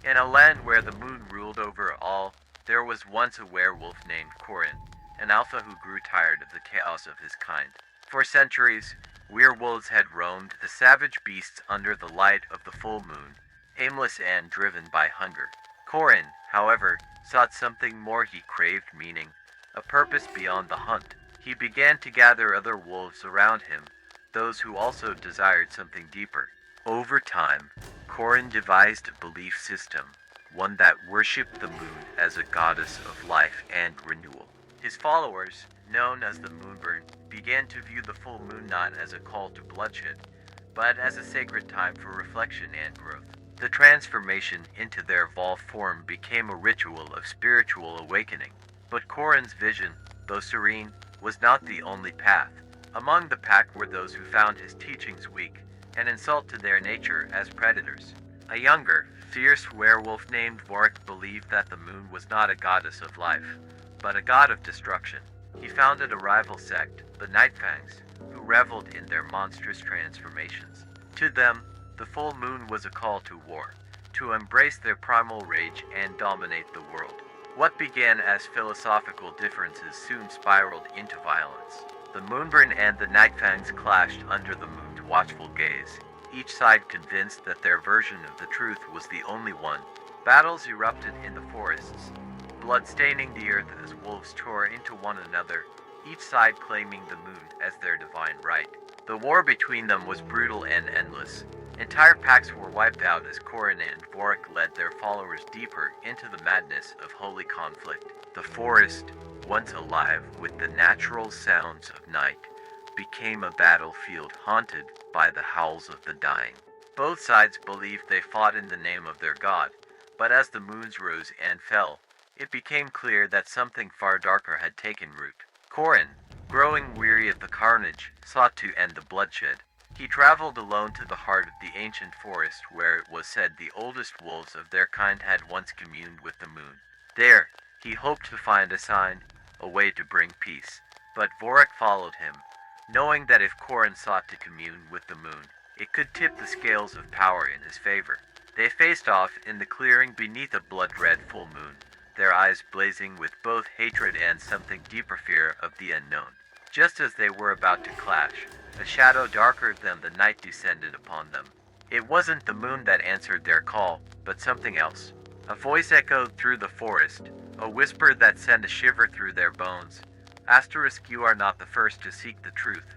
In a land where the moon ruled over all, there was once a werewolf named Corin, an alpha who grew tired of the chaos of his kind. For centuries, werewolves had roamed the savage beasts under the light of the full moon, aimless and driven by hunger. Corin, however, sought something more. He craved meaning, a purpose beyond the hunt. He began to gather other wolves around him, those who also desired something deeper. Over time, Corin devised a belief system, one that worshipped the moon as a goddess of life and renewal. His followers, known as the Moonburn, began to view the full moon not as a call to bloodshed, but as a sacred time for reflection and growth. The transformation into their evolved form became a ritual of spiritual awakening. But Corin's vision, though serene, was not the only path. Among the pack were those who found his teachings weak, an insult to their nature as predators. A younger, fierce werewolf named Vorik believed that the moon was not a goddess of life, but a god of destruction. He founded a rival sect, the Nightfangs, who reveled in their monstrous transformations. To them, the full moon was a call to war, to embrace their primal rage and dominate the world. What began as philosophical differences soon spiraled into violence. The Moonburn and the Nightfangs clashed under the moon's watchful gaze, each side convinced that their version of the truth was the only one. Battles erupted in the forests, blood staining the earth as wolves tore into one another, each side claiming the moon as their divine right. The war between them was brutal and endless. Entire packs were wiped out as Corin and Vorik led their followers deeper into the madness of holy conflict. The forest, once alive with the natural sounds of night, became a battlefield haunted by the howls of the dying. Both sides believed they fought in the name of their god, but as the moons rose and fell, it became clear that something far darker had taken root. Corin, growing weary of the carnage, sought to end the bloodshed. He traveled alone to the heart of the ancient forest where it was said the oldest wolves of their kind had once communed with the moon. There, he hoped to find a sign, a way to bring peace. But Vorik followed him, knowing that if Corin sought to commune with the moon, it could tip the scales of power in his favor. They faced off in the clearing beneath a blood-red full moon, their eyes blazing with both hatred and something deeper fear of the unknown. Just as they were about to clash, a shadow darker than the night descended upon them. It wasn't the moon that answered their call, but something else. A voice echoed through the forest, a whisper that sent a shiver through their bones. Asterisk, you are not the first to seek the truth,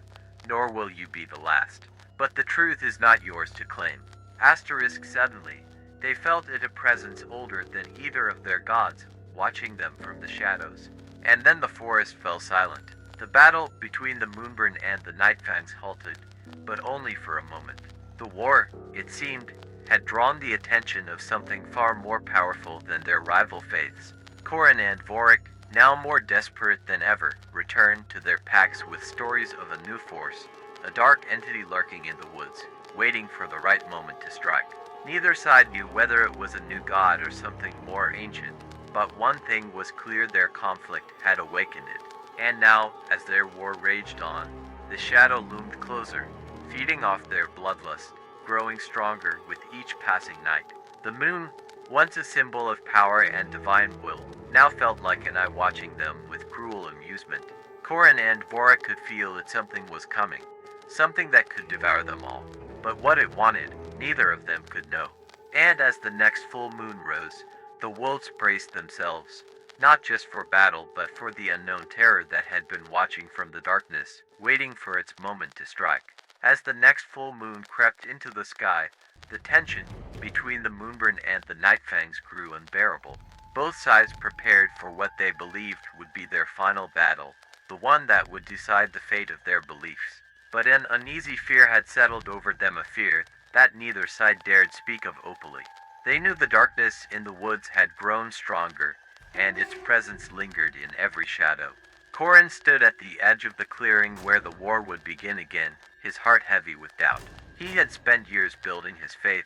nor will you be the last. But the truth is not yours to claim. Asterisk, suddenly, they felt it a presence older than either of their gods, watching them from the shadows. And then the forest fell silent. The battle between the Moonburn and the Nightfangs halted, but only for a moment. The war, it seemed, had drawn the attention of something far more powerful than their rival faiths. Corin and Vorik, now more desperate than ever, returned to their packs with stories of a new force, a dark entity lurking in the woods, waiting for the right moment to strike. Neither side knew whether it was a new god or something more ancient, but one thing was clear: their conflict had awakened it. And now, as their war raged on, the shadow loomed closer, feeding off their bloodlust, growing stronger with each passing night. The moon, once a symbol of power and divine will, now felt like an eye watching them with cruel amusement. Corin and Vorik could feel that something was coming, something that could devour them all. But what it wanted, neither of them could know. And as the next full moon rose, the wolves braced themselves, not just for battle, but for the unknown terror that had been watching from the darkness, waiting for its moment to strike. As the next full moon crept into the sky, the tension between the Moonburn and the Nightfangs grew unbearable. Both sides prepared for what they believed would be their final battle, the one that would decide the fate of their beliefs. But an uneasy fear had settled over them, a fear that neither side dared speak of openly. They knew the darkness in the woods had grown stronger, and its presence lingered in every shadow. Corin stood at the edge of the clearing where the war would begin again, his heart heavy with doubt. He had spent years building his faith,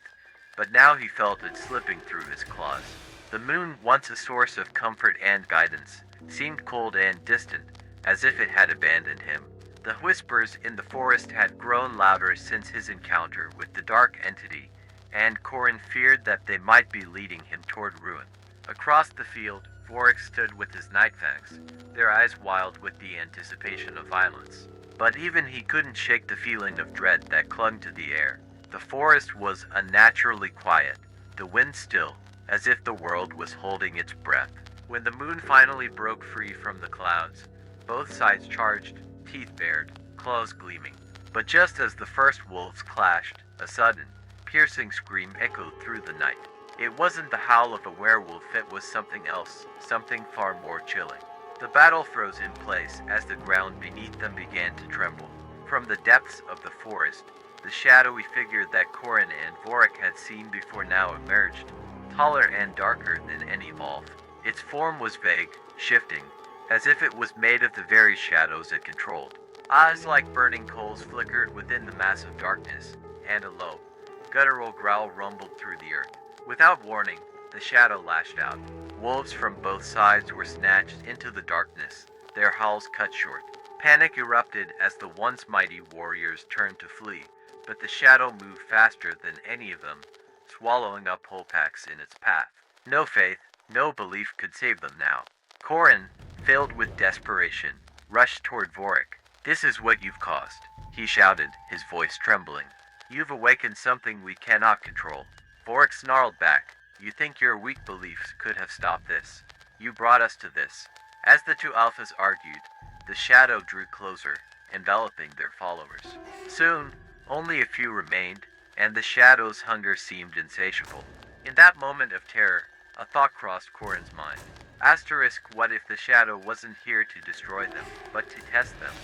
but now he felt it slipping through his claws. The moon, once a source of comfort and guidance, seemed cold and distant, as if it had abandoned him. The whispers in the forest had grown louder since his encounter with the dark entity, and Corin feared that they might be leading him toward ruin. Across the field, Vorik stood with his night fangs, their eyes wild with the anticipation of violence. But even he couldn't shake the feeling of dread that clung to the air. The forest was unnaturally quiet, the wind still, as if the world was holding its breath. When the moon finally broke free from the clouds, both sides charged, teeth bared, claws gleaming. But just as the first wolves clashed, a sudden, piercing scream echoed through the night. It wasn't the howl of a werewolf, it was something else, something far more chilling. The battle froze in place as the ground beneath them began to tremble. From the depths of the forest, the shadowy figure that Corin and Vorik had seen before now emerged, taller and darker than any wolf. Its form was vague, shifting, as if it was made of the very shadows it controlled. Eyes like burning coals flickered within the mass of darkness, and a low, guttural growl rumbled through the earth. Without warning, the shadow lashed out. Wolves from both sides were snatched into the darkness, their howls cut short. Panic erupted as the once mighty warriors turned to flee, but the shadow moved faster than any of them, swallowing up whole packs in its path. No faith, no belief could save them now. Corin, filled with desperation, rushed toward Vorik. "This is what you've caused," he shouted, his voice trembling. "You've awakened something we cannot control." Vorik snarled back. "You think your weak beliefs could have stopped this? You brought us to this." As the two alphas argued, the shadow drew closer, enveloping their followers. Soon, only a few remained, and the shadow's hunger seemed insatiable. In that moment of terror, a thought crossed Corin's mind. What if the shadow wasn't here to destroy them, but to test them?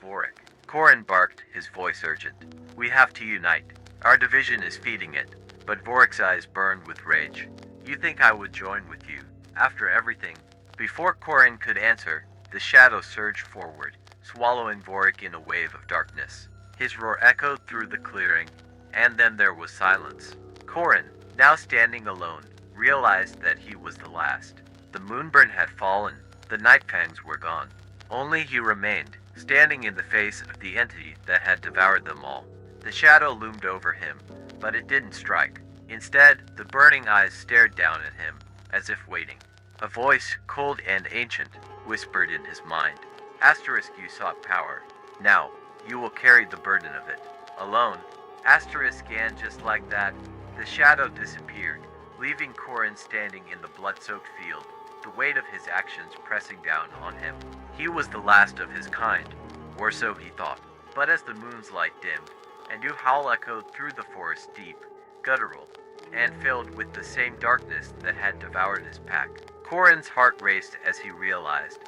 Vorik. Corin barked, his voice urgent. "We have to unite. Our division is feeding it." But Vorik's eyes burned with rage. "You think I would join with you, after everything?" Before Corin could answer, the shadow surged forward, swallowing Vorik in a wave of darkness. His roar echoed through the clearing, and then there was silence. Corin, now standing alone, realized that he was the last. The moonburn had fallen, the night fangs were gone. Only he remained, standing in the face of the entity that had devoured them all. The shadow loomed over him, but it didn't strike. Instead, the burning eyes stared down at him, as if waiting. A voice, cold and ancient, whispered in his mind. You sought power. Now, you will carry the burden of it. Alone. And just like that, the shadow disappeared, leaving Corin standing in the blood-soaked field, the weight of his actions pressing down on him. He was the last of his kind, or so he thought. But as the moon's light dimmed, a new howl echoed through the forest, deep, guttural, and filled with the same darkness that had devoured his pack. Corin's heart raced as he realized.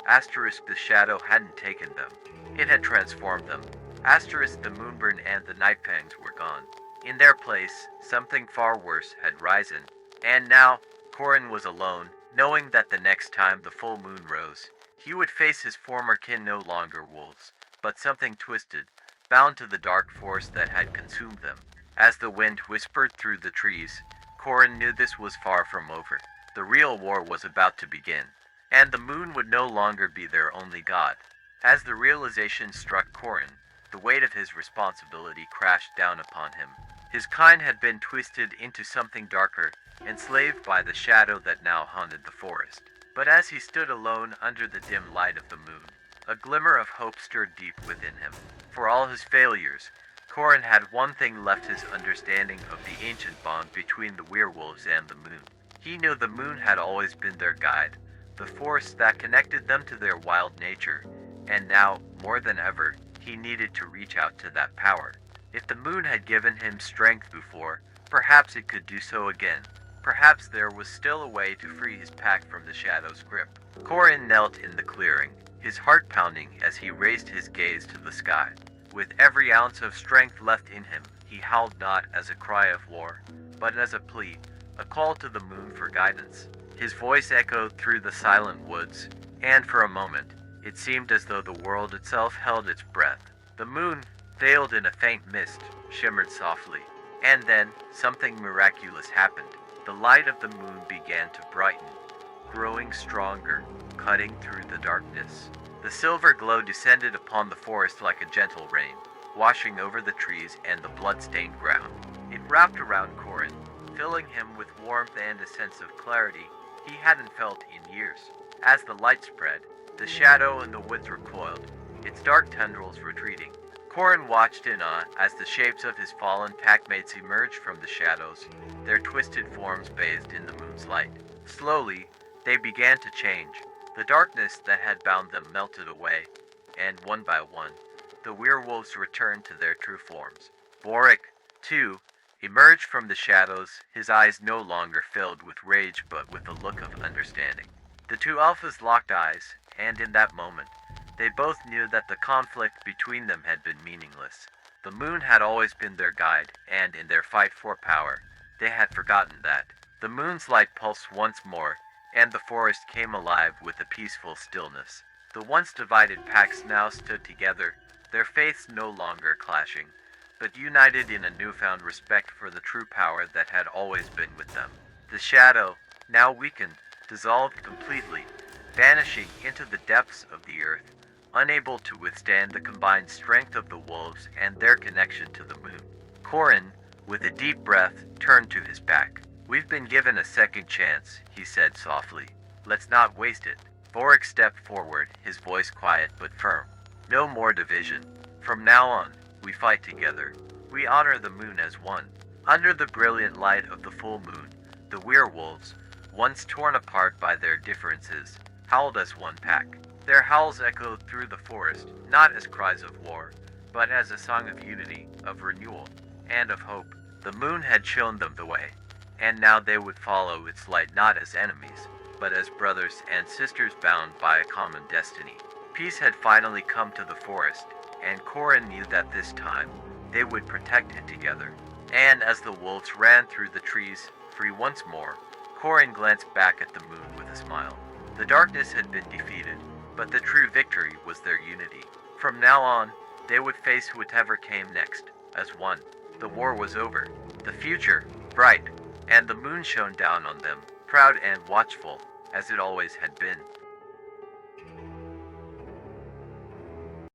The shadow hadn't taken them. It had transformed them. The moonburn and the night fangs were gone. In their place, something far worse had risen. And now, Corin was alone, knowing that the next time the full moon rose, he would face his former kin, no longer wolves, but something twisted, bound to the dark force that had consumed them. As the wind whispered through the trees, Corin knew this was far from over. The real war was about to begin, and the moon would no longer be their only god. As the realization struck Corin, the weight of his responsibility crashed down upon him. His kind had been twisted into something darker, enslaved by the shadow that now haunted the forest. But as he stood alone under the dim light of the moon, a glimmer of hope stirred deep within him. For all his failures, Corin had one thing left: his understanding of the ancient bond between the werewolves and the moon. He knew the moon had always been their guide, the force that connected them to their wild nature, and now, more than ever, he needed to reach out to that power. If the moon had given him strength before, perhaps it could do so again. Perhaps there was still a way to free his pack from the shadow's grip. Corin knelt in the clearing, his heart pounding as he raised his gaze to the sky. With every ounce of strength left in him, he howled not as a cry of war, but as a plea, a call to the moon for guidance. His voice echoed through the silent woods, and for a moment, it seemed as though the world itself held its breath. The moon, veiled in a faint mist, shimmered softly, and then something miraculous happened. The light of the moon began to brighten, growing stronger, cutting through the darkness. The silver glow descended upon the forest like a gentle rain, washing over the trees and the blood-stained ground. It wrapped around Corin, filling him with warmth and a sense of clarity he hadn't felt in years. As the light spread, the shadow in the woods recoiled, its dark tendrils retreating. Corin watched in awe as the shapes of his fallen packmates emerged from the shadows, their twisted forms bathed in the moon's light. Slowly, they began to change. The darkness that had bound them melted away, and one by one, the werewolves returned to their true forms. Boric, too, emerged from the shadows, his eyes no longer filled with rage but with a look of understanding. The two alphas locked eyes, and in that moment, they both knew that the conflict between them had been meaningless. The moon had always been their guide, and in their fight for power, they had forgotten that. The moon's light pulsed once more, and the forest came alive with a peaceful stillness. The once divided packs now stood together, their faiths no longer clashing, but united in a newfound respect for the true power that had always been with them. The shadow, now weakened, dissolved completely, vanishing into the depths of the earth, unable to withstand the combined strength of the wolves and their connection to the moon. Corin, with a deep breath, turned to his pack. "We've been given a second chance," he said softly. "Let's not waste it." Boric stepped forward, his voice quiet but firm. "No more division. From now on, we fight together. We honor the moon as one." Under the brilliant light of the full moon, the werewolves, once torn apart by their differences, howled as one pack. Their howls echoed through the forest, not as cries of war, but as a song of unity, of renewal, and of hope. The moon had shown them the way, and now they would follow its light not as enemies, but as brothers and sisters bound by a common destiny. Peace had finally come to the forest, and Corin knew that this time, they would protect it together. And as the wolves ran through the trees, free once more, Corin glanced back at the moon with a smile. The darkness had been defeated, but the true victory was their unity. From now on, they would face whatever came next, as one. The war was over, the future, bright, and the moon shone down on them, proud and watchful, as it always had been.